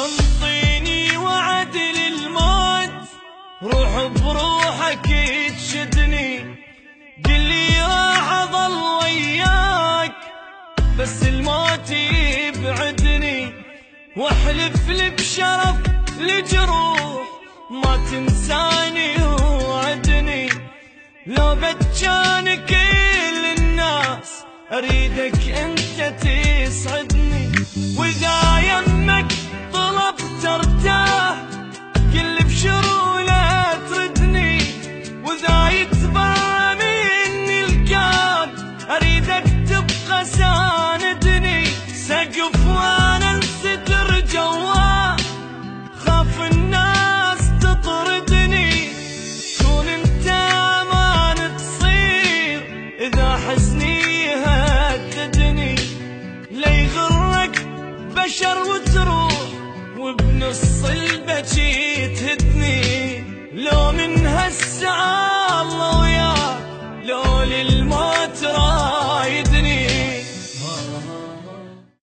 انطيني وعد للموت، روح بروحك تشدني، قلي راح اظل وياك بس الموت يبعدني، واحلف لي بشرف لجروح ما تنساني وعدني، لو بتجان كل الناس اريدك انت تسعدني، واذا يمك طلبت ارتاح كل بشروله تردني، واذا يتبرى مني الكون اريدك تبقى ساندني، سقف وانا انستر جواه خاف الناس تطردني، كون انت امان تصير اذا حزني يهددني، لا يغرك بشر وتروح وبنص البدن